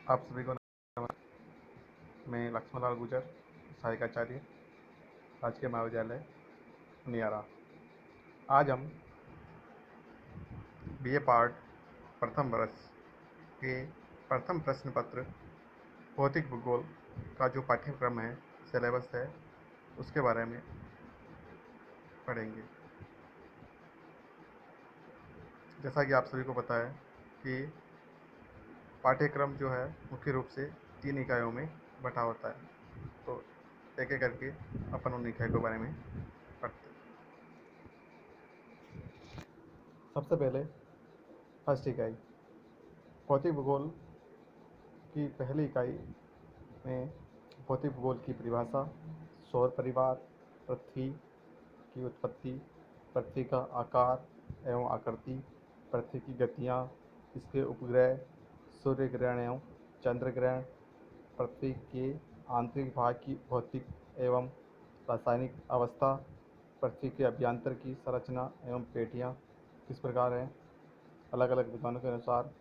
आप सभी को मैं लक्ष्मणलाल गुर्जर, सहायक आचार्य, राजकीय महाविद्यालय नियारा। आज हम बीए पार्ट प्रथम वर्ष के प्रथम प्रश्न पत्र भौतिक भूगोल का जो पाठ्यक्रम है, सिलेबस है, उसके बारे में पढ़ेंगे। जैसा कि आप सभी को पता है कि पाठ्यक्रम जो है मुख्य रूप से 3 इकाइयों में बँटा होता है, तो एक एक करके अपन उन इकाई के बारे में पढ़ते हैं। सबसे पहले फर्स्ट इकाई भौतिक भूगोल की पहली इकाई में भौतिक भूगोल की परिभाषा, सौर परिवार, पृथ्वी की उत्पत्ति, पृथ्वी का आकार एवं आकृति, पृथ्वी की गतियाँ, इसके उपग्रह, सूर्य ग्रहण एवं चंद्र ग्रहण, पृथ्वी के आंतरिक भाग की भौतिक एवं रासायनिक अवस्था, पृथ्वी के अभ्यंतर की संरचना एवं पेटियाँ किस प्रकार हैं, अलग अलग विद्वानों के अनुसार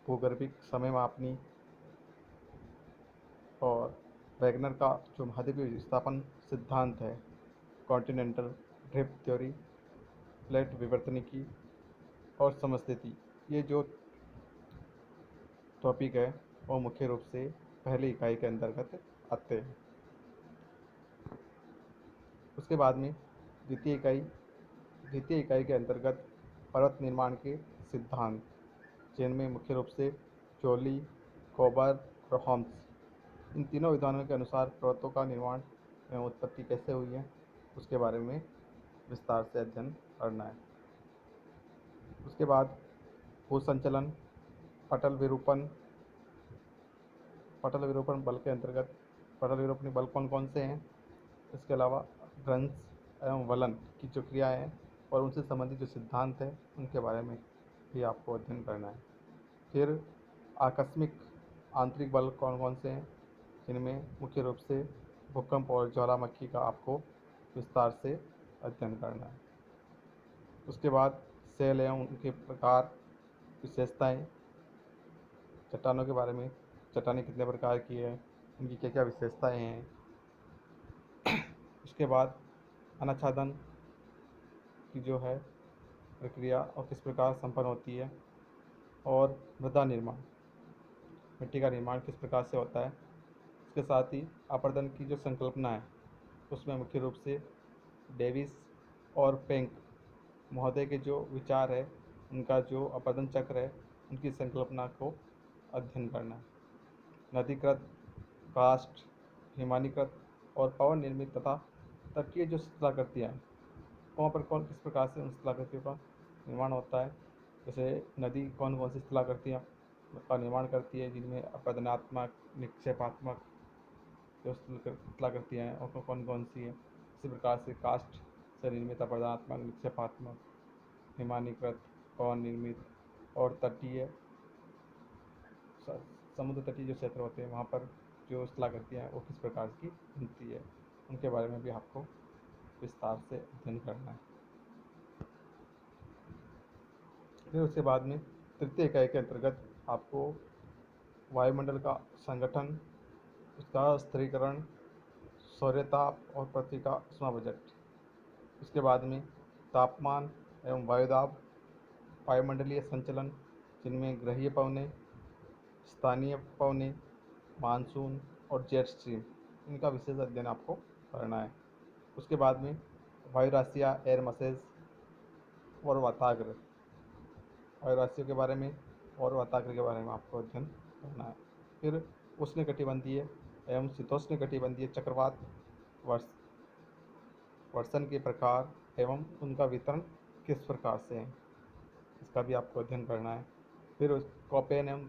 भूगर्भिक समय मापनी, और वैगनर का जो महाद्वीपीय विस्थापन सिद्धांत है, कॉन्टिनेंटल ड्रिफ्ट थ्योरी, प्लेट विवर्तनिकी और समस्थिति, ये जो टॉपिक है वो मुख्य रूप से पहली इकाई के अंतर्गत आते हैं। उसके बाद में द्वितीय इकाई के अंतर्गत पर्वत निर्माण के सिद्धांत, जिनमें मुख्य रूप से जोली, कोबर और होम्स, इन तीनों विद्वानों के अनुसार पर्वतों का निर्माण एवं उत्पत्ति कैसे हुई है, उसके बारे में विस्तार से अध्ययन करना है। उसके बाद भूसंचलन, पटल विरूपण बल के अंतर्गत पटल विरूपणी बल कौन कौन से हैं, इसके अलावा भ्रंश एवं वलन की जो क्रियाएँ हैं और उनसे संबंधित जो सिद्धांत है, उनके बारे में भी आपको अध्ययन करना है। फिर आकस्मिक आंतरिक बल कौन कौन से हैं, जिनमें मुख्य रूप से भूकंप और ज्वालामुखी का आपको विस्तार से अध्ययन करना है। उसके बाद सेल एवं उनके प्रकार, विशेषताएं, चट्टानों के बारे में, चट्टानें कितने प्रकार की है, उनकी क्या क्या विशेषताएं हैं। उसके बाद अनाच्छादन की जो है प्रक्रिया और किस प्रकार संपन्न होती है, और मृदा निर्माण, मिट्टी का निर्माण किस प्रकार से होता है। इसके साथ ही अपरदन की जो संकल्पना है, उसमें मुख्य रूप से डेविस और पेंक महोदय के जो विचार है, उनका जो अपरदन चक्र है, उनकी संकल्पना को अध्ययन करना है। नदीकृत, कास्ट, हिमानीकृत और पवन निर्मित तथा तटीय जो शिलाकृतियाँ हैं, वहाँ पर किस प्रकार से उन शिलाकृतियों का निर्माण होता है। जैसे नदी कौन कौन सी शिलाकृतियाँ का निर्माण करती है, जिनमें अपरदनात्मक, निक्षेपात्मक जो शिलाकृतियाँ हैं वो कौन कौन सी हैं। इसी प्रकार से कास्ट से निर्मित अपरदनात्मक, निक्षेपात्मक, हिमानीकृत, पवन निर्मित और तटीय, समुद्र तटीय जो क्षेत्र होते हैं, वहाँ पर जो शिलाकृतियाँ हैं वो किस प्रकार की बनती है, उनके बारे में भी आपको विस्तार से अध्ययन करना है। फिर उसके बाद में तृतीय इकाई के अंतर्गत आपको वायुमंडल का संगठन, उसका स्थिरीकरण, सौर्यताप और पृथ्वी का ऊष्मा बजट, उसके बाद में तापमान एवं वायुदाब, वायुमंडलीय संचलन, जिनमें ग्रहीय पवनें, स्थानीय पवनें, मानसून और जेट स्ट्रीम, इनका विशेष अध्ययन आपको करना है। उसके बाद में वायु राशियाँ, एयर मसेज और वाताग्र, वायु राशियों के बारे में और वाताग्र के बारे में आपको अध्ययन करना है। फिर उष्णकटिबंधीय एवं शीतोष्णकटिबंधीय चक्रवात, वर्षण के प्रकार एवं उनका वितरण किस प्रकार से है, इसका भी आपको अध्ययन करना है। फिर कोपेन एवं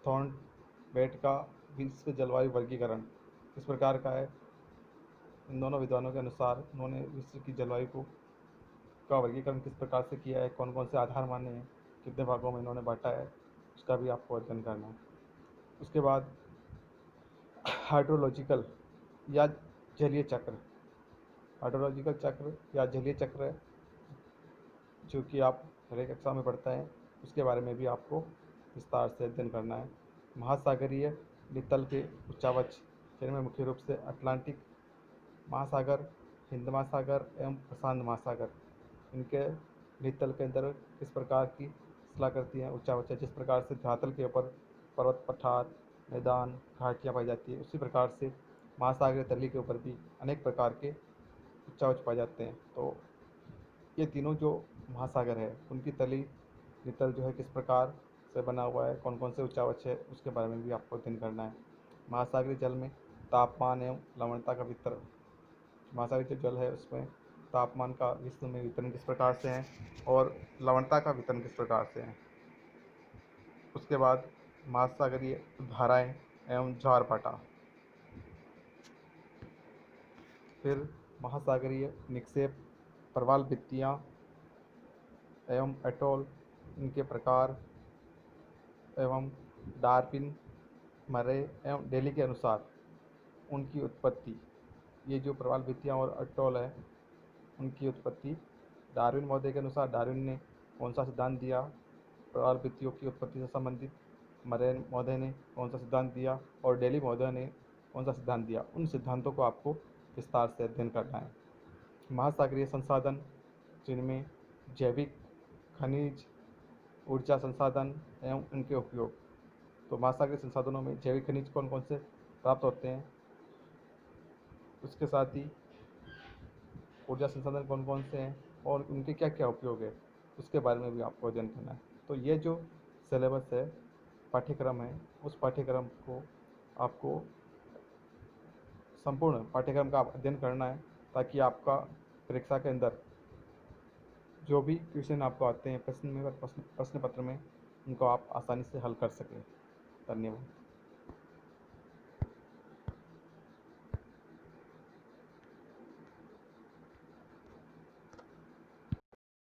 थॉर्नबेट का विश्व जलवायु वर्गीकरण किस प्रकार का है। इन दोनों विद्वानों के अनुसार उन्होंने विश्व की जलवायु का वर्गीकरण किस प्रकार से किया है, कौन कौन से आधार माने हैं, कितने भागों में इन्होंने बांटा है, उसका भी आपको अध्ययन करना है। उसके बाद हाइड्रोलॉजिकल या जलीय चक्र, हाइड्रोलॉजिकल चक्र या जलीय चक्र जो कि आप हर एक कक्षा में पढ़ते हैं, उसके बारे में भी आपको विस्तार से अध्ययन करना है। महासागरीय नितल के उच्चावच जिनमें मुख्य रूप से अटलांटिक महासागर, हिंद महासागर एवं प्रशांत महासागर, इनके नितल के अंदर किस प्रकार की शिलाकृति है, उच्चावच है। जिस प्रकार से धरातल के ऊपर पर्वत, पठार, मैदान, घाटियाँ पाई जाती है, उसी प्रकार से महासागरीय तली के ऊपर भी अनेक प्रकार के उच्चावच पाए जाते हैं। तो ये तीनों जो महासागर है उनकी तली नितल जो है किस प्रकार से बना हुआ है, कौन कौन से उच्चावच है, उसके बारे में भी आपको अध्ययन करना है। महासागरीय जल में तापमान एवं लवणता का वितरण, महासागरीय जो जल है उसमें तापमान का विश्व में वितरण किस प्रकार से है और लवणता का वितरण किस प्रकार से है। उसके बाद महासागरीय धाराएं एवं ज्वारभाटा, फिर महासागरीय निक्षेप, प्रवाल भित्तियाँ एवं एटोल, इनके प्रकार एवं डार्विन, मरे एवं डेली के अनुसार उनकी उत्पत्ति। ये जो प्रवाल भित्तियाँ और अटोल है उनकी उत्पत्ति डार्विन महोदय के अनुसार डार्विन ने कौन सा सिद्धांत दिया प्रवाल भित्तियों की उत्पत्ति से संबंधित, मरे महोदय ने कौन सा सिद्धांत दिया और डेली महोदय ने कौन सा सिद्धांत दिया, उन सिद्धांतों को आपको विस्तार से अध्ययन करना है। महासागरीय संसाधन जिनमें जैविक, खनिज, ऊर्जा संसाधन एवं उनके उपयोग। तो महासागरीय संसाधनों में जैविक खनिज कौन कौन से प्राप्त होते हैं, उसके साथ ही ऊर्जा संसाधन कौन कौन से हैं और उनके क्या क्या उपयोग है, उसके बारे में भी आपको अध्ययन करना है। तो ये जो सिलेबस है, पाठ्यक्रम है, उस पाठ्यक्रम को आपको संपूर्ण पाठ्यक्रम का अध्ययन करना है ताकि आपका परीक्षा के अंदर जो भी क्वेश्चन आपको आते हैं प्रश्न पत्र में, उनको आप आसानी से हल कर सकें। धन्यवाद।